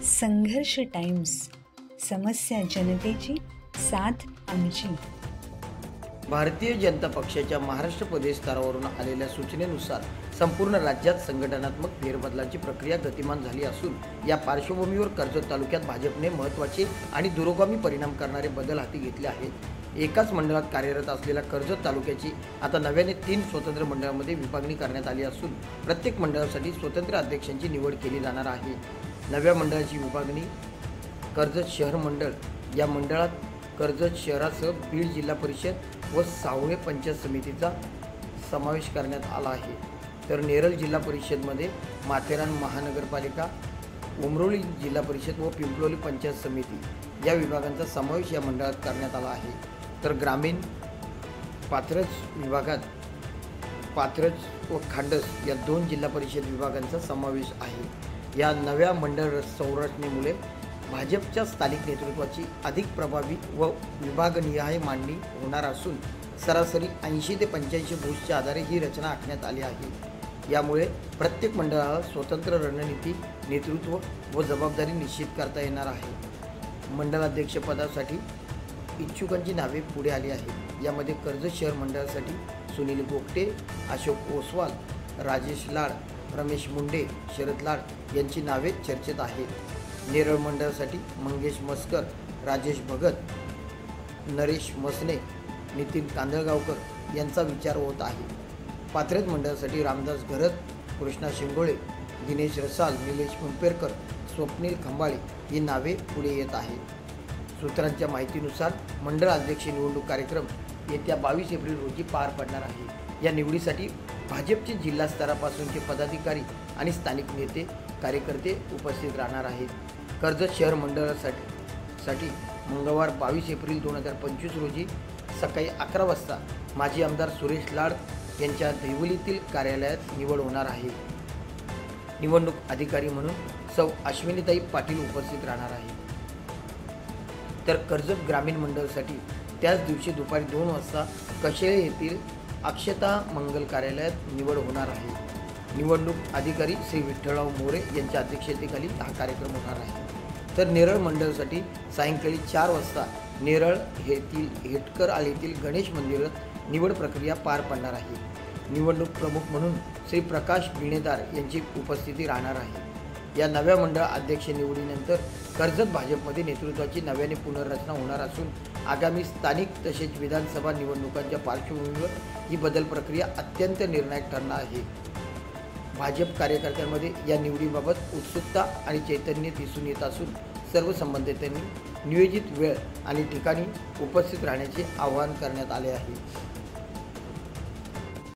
संघर्ष टाइम्स, समस्या जनतेची, साथ आमची. भारतीय जनता पक्षाच्या महाराष्ट्र प्रदेश स्तरावरून आलेल्या सूचनेनुसार संपूर्ण राज्यात संघटनात्मक फेरबदलाची प्रक्रिया गतिमान झाली असून या पार्श्वभूमीवर कर्जत तालुक्यात भाजपने महत्त्वाचे आणि दूरगामी परिणाम करणारे बदल हाती घेतले आहेत. एकाच मंडळात कार्यरत असलेल्या कर्जत तालुक्याची आता नव्याने 3 स्वतंत्र मंडळामध्ये विभागणी करण्यात आली असून प्रत्येक मंडळासाठी स्वतंत्र अध्यक्षांची निवड केली जाणार आहे. नव्या मंडळाची विभागणी कर्जत शहर मंडळ, या मंडळात कर्जत शहरासह बीड जिल्हा परिषद व सावळे पंचायत समितीचा समावेश करण्यात आला आहे. तर नेरळ जिल्हा परिषदमध्ये माथेरान महानगरपालिका, उमरोली जिल्हा परिषद व पिंपलोली पंचायत समिती या विभागांचा समावेश या मंडळात करण्यात आला आहे. तर ग्रामीण पाथरज विभागात पाथरज व खांडस या 2 जिल्हा परिषद विभागांचा समावेश आहे. या नव्या मंडळ संरचनेमुळे भाजपच्या स्थानिक नेतृत्वाची अधिक प्रभावी व विभागनिहाय मांडणी होणार असून सरासरी 80 ते 85 बूथच्या आधारे ही रचना आखण्यात आली आहे. यामुळे प्रत्येक मंडळाला स्वतंत्र रणनीती, नेतृत्व व जबाबदारी निश्चित करता येणार आहे. मंडळाध्यक्षपदासाठी इच्छुकांची नावे पुढे आली आहेत. यामध्ये कर्जत शहर मंडळासाठी सुनील गोगटे, अशोक ओसवाल, राजेश लाड, रमेश मुंडे, शरद लाड यांची नावे चर्चेत आहेत. नेरळ मंडळासाठी मंगेश मस्कर, राजेश भगत, नरेश मसने, नितीन कांदळगावकर यांचा विचार होत आहे. पाथरज मंडळासाठी रामदास घरत, कृष्णा शिंगोळे, दिनेश रसाल, निलेश मुंपेरकर, स्वप्नील खंबाळे ही नावे पुढे येत आहेत. सूत्रांच्या माहितीनुसार मंडळ अध्यक्ष निवडणूक कार्यक्रम येत्या 22 एप्रिल रोजी पार पडणार आहे. या निवडीसाठी भाजपचे जिल्हा स्तरापासूनचे पदाधिकारी आणि स्थानिक नेते कार्यकर्ते उपस्थित राहणार आहेत. कर्जत शहर मंडळासाठी मंगळवार 22 एप्रिल 2025 रोजी सकाळी 11 वाजता माजी आमदार सुरेश लाड यांच्या देवलीतील कार्यालयात निवड होणार आहे. निवडणूक अधिकारी म्हणून सौ अश्विनीताई पाटील उपस्थित राहणार आहे. तर कर्जत ग्रामीण मंडळासाठी त्याच दिवशी दुपारी 2 वाजता कशेळे येथील अक्षता मंगल कार्यालयात निवड होणार आहे. निवडणूक अधिकारी श्री विठ्ठलराव मोरे यांच्या अध्यक्षतेखाली हा कार्यक्रम होणार आहे. तर नेरळ मंडळासाठी सायंकाळी 4 वाजता नेरळ येथील हेटकर आळीतील गणेश मंदिरात निवड प्रक्रिया पार पडणार आहे. निवडणूक प्रमुख म्हणून श्री प्रकाश बिणेदार यांची उपस्थिती राहणार आहे. या नव्या मंडळ अध्यक्ष निवडीनंतर कर्जत भाजपमध्ये नेतृत्वाची नव्याने पुनर्रचना होणार असून आगामी स्थानिक तसेच विधानसभा निवडणुकांच्या पार्श्वभूमीवर ही बदल प्रक्रिया अत्यंत निर्णायक ठरणार आहे. भाजप कार्यकर्त्यांमध्ये या निवडीबाबत उत्सुकता आणि चैतन्य दिसून येत असून सर्व संबंधितांनी नियोजित वेळ आणि ठिकाणी उपस्थित राहण्याचे आवाहन करण्यात आले आहे.